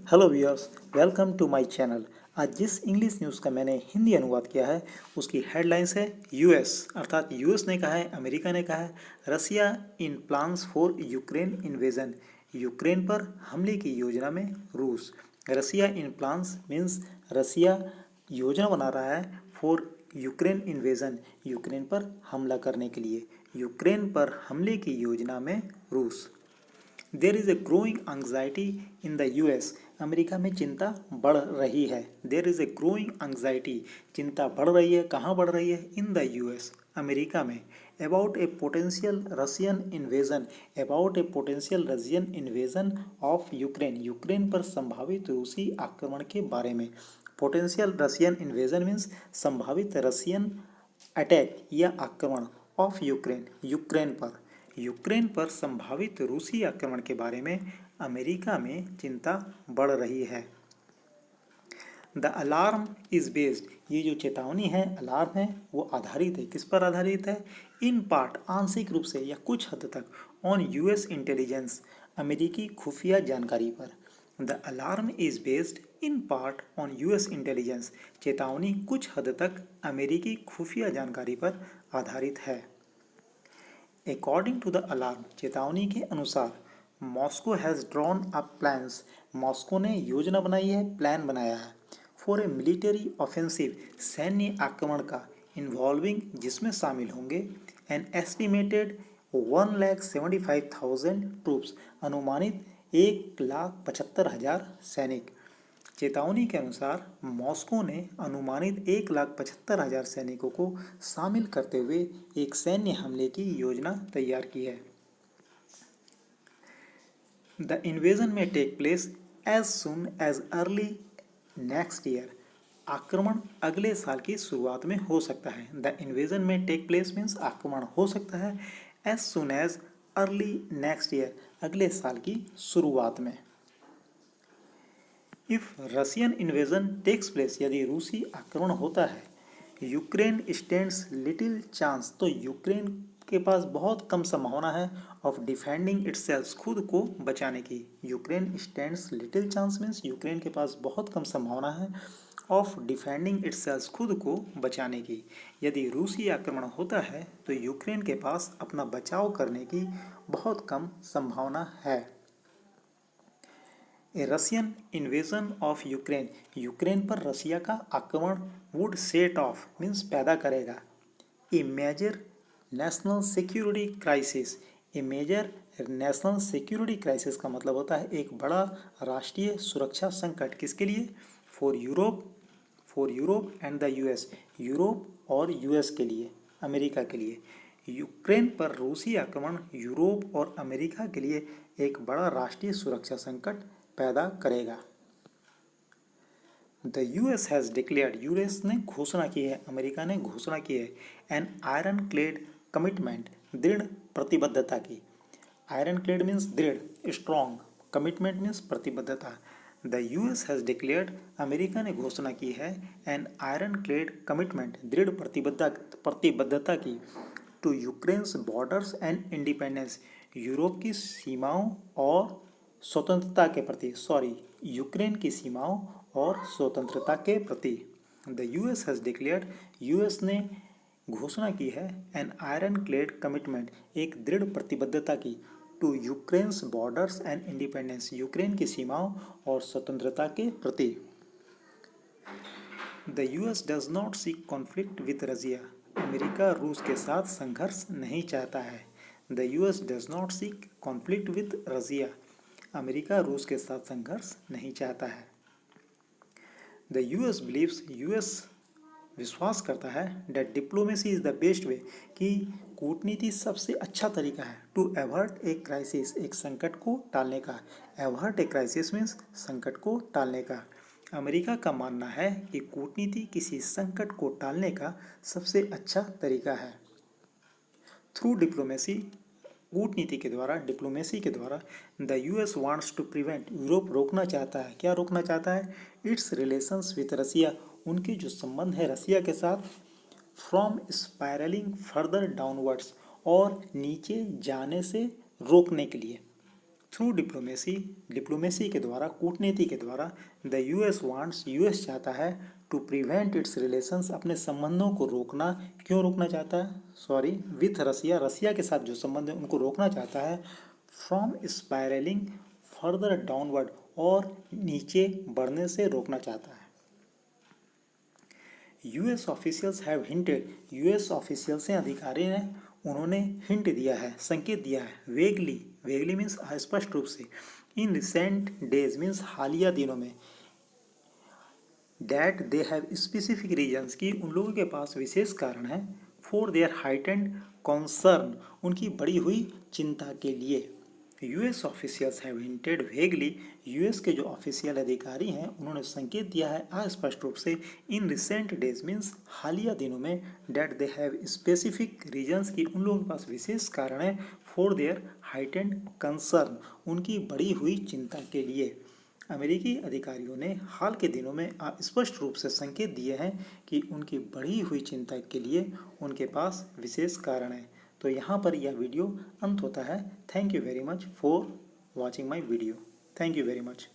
Hello viewers, welcome to my channel. आज जिस English news का मैंने हिंदी अनुवाद किया है उसकी हेडलाइंस है यूएस, अर्थात यूएस ने कहा है, अमेरिका ने कहा है, Russia in plans for Ukraine invasion, Ukraine पर हमले की योजना में रूस। रसिया इन प्लान्स मीन्स रसिया योजना बना रहा है फॉर यूक्रेन इन्वेजन, यूक्रेन पर हमला करने के लिए। यूक्रेन पर हमले की योजना में रूस। There is a growing anxiety in the US, America में चिंता बढ़ रही है। There is a growing anxiety, चिंता बढ़ रही है। कहाँ बढ़ रही है? इन द यूएस, अमेरिका में। About A potential Russian invasion, about A potential Russian invasion of Ukraine, Ukraine पर संभावित रूसी आक्रमण के बारे में। पोटेंशियल रशियन इन्वेजन मीन्स संभावित रशियन अटैक या आक्रमण ऑफ यूक्रेन, यूक्रेन पर संभावित रूसी आक्रमण के बारे में अमेरिका में चिंता बढ़ रही है। द अलार्म इज बेस्ड, ये जो चेतावनी है, अलार्म है, वो आधारित है। किस पर आधारित है? इन पार्ट, आंशिक रूप से या कुछ हद तक, ऑन यूएस इंटेलिजेंस, अमेरिकी खुफिया जानकारी पर। The alarm is based in part on US intelligence, चेतावनी कुछ हद तक अमेरिकी खुफिया जानकारी पर आधारित है। अकॉर्डिंग टू द अलार्म, चेतावनी के अनुसार, Moscow has drawn up plans, Moscow ने योजना बनाई है, प्लान बनाया है, फॉर ए मिलिट्री ऑफेंसिव, सैन्य आक्रमण का, इन्वॉल्विंग, जिसमें शामिल होंगे, एन एस्टिमेटेड 1,75,000 ट्रूप्स, अनुमानित 1,75,000 सैनिक। चेतावनी के अनुसार मॉस्को ने अनुमानित 1,75,000 सैनिकों को शामिल करते हुए एक सैन्य हमले की योजना तैयार की है। The invasion may take place as soon as early next year, आक्रमण अगले साल की शुरुआत में हो सकता है। The invasion may take place means आक्रमण हो सकता है, as soon as early next year, अगले साल की शुरुआत में। If Russian invasion takes place, यदि रूसी आक्रमण होता है, यूक्रेन स्टैंड्स लिटिल चांस, तो यूक्रेन के पास बहुत कम संभावना है, ऑफ डिफेंडिंग इटसेल्फ, खुद को बचाने की। Ukraine stands little chance means Ukraine के पास बहुत कम संभावना है, ऑफ डिफेंडिंग इटसेल्फ, खुद को बचाने की। यदि रूसी आक्रमण होता है तो यूक्रेन के पास अपना बचाव करने की बहुत कम संभावना है। A Russian invasion of Ukraine, Ukraine पर रशिया का आक्रमण, वुड सेट ऑफ मीन्स पैदा करेगा, a major national security crisis, a major national security crisis का मतलब होता है एक बड़ा राष्ट्रीय सुरक्षा संकट। किसके लिए? For Europe and the US, Europe और यूएस के लिए, अमेरिका के लिए। यूक्रेन पर रूसी आक्रमण यूरोप और अमेरिका के लिए एक बड़ा राष्ट्रीय सुरक्षा संकट पैदा करेगा। The US has declared, US ने घोषणा की है, अमेरिका ने घोषणा की है, एन आयरन क्लेड कमिटमेंट, दृढ़ प्रतिबद्धता की। आयरन क्लेड मीन्स दृढ़, स्ट्रॉन्ग, कमिटमेंट मीन्स प्रतिबद्धता। The US has declared, America ने घोषणा की है, एन आयरन क्लेड कमिटमेंट, दृढ़ प्रतिबद्धता की, to Ukraine's borders and independence, Europe की सीमाओं और स्वतंत्रता के प्रति, यूक्रेन की सीमाओं और स्वतंत्रता के प्रति। The US has declared, US ने घोषणा की है, एन आयरन क्लेड कमिटमेंट, एक दृढ़ प्रतिबद्धता की, to Ukraine's borders and independence, Ukraine की सीमाओं और स्वतंत्रता के प्रति। The US does not seek conflict with Russia, America रूस के साथ संघर्ष नहीं चाहता है। The US does not seek conflict with Russia, America रूस के साथ संघर्ष नहीं चाहता है। द यूएस बिलीव्स, यूएस विश्वास करता है, that diplomacy is the best way, कि कूटनीति सबसे अच्छा तरीका है, टू एवर्ट ए क्राइसिस, एक संकट को टालने का। एवर्ट ए क्राइसिस मीन्स संकट को टालने का। अमेरिका का मानना है कि कूटनीति किसी संकट को टालने का सबसे अच्छा तरीका है। थ्रू डिप्लोमेसी, कूटनीति के द्वारा, डिप्लोमेसी के द्वारा, the US wants to prevent, Europe रोकना चाहता है, क्या रोकना चाहता है? इट्स रिलेशंस विद रसिया, उनके जो संबंध है रसिया के साथ, फ्रॉम स्पायरलिंग फर्दर डाउनवर्ड्स, और नीचे जाने से रोकने के लिए। थ्रू डिप्लोमेसी के द्वारा, कूटनीति के द्वारा, द यूएस चाहता है टू प्रिवेंट इट्स रिलेशंस, अपने संबंधों को रोकना। क्यों रोकना चाहता है? सॉरी, विथ रसिया के साथ जो संबंध है उनको रोकना चाहता है। फ्रॉम स्पायरलिंग फर्दर डाउनवर्ड, और नीचे बढ़ने से रोकना चाहता है। US officials have hinted, US officials हैं, अधिकारी ने, उन्होंने हिंट दिया है, संकेत दिया है, वेगली मीन्स स्पष्ट रूप से, इन रिसेंट डेज मीन्स हालिया दिनों में, that they have specific reasons, की उन लोगों के पास विशेष कारण है, फॉर देयर हाइटेंड कॉन्सर्न, उनकी बढ़ी हुई चिंता के लिए। US officials have hinted vaguely, US के जो ऑफिशियल अधिकारी हैं उन्होंने संकेत दिया है अस्पष्ट रूप से, इन रिसेंट डेज मीन्स हालिया दिनों में, that they have specific reasons, की उन लोगों के पास विशेष कारण है, फॉर देयर हाइटेंड कंसर्न, उनकी बढ़ी हुई चिंता के लिए। अमेरिकी अधिकारियों ने हाल के दिनों में स्पष्ट रूप से संकेत दिए हैं कि उनकी बढ़ी हुई चिंता के लिए उनके पास विशेष कारण है। तो यहाँ पर यह वीडियो अंत होता है। Thank you very much for watching my video. Thank you very much.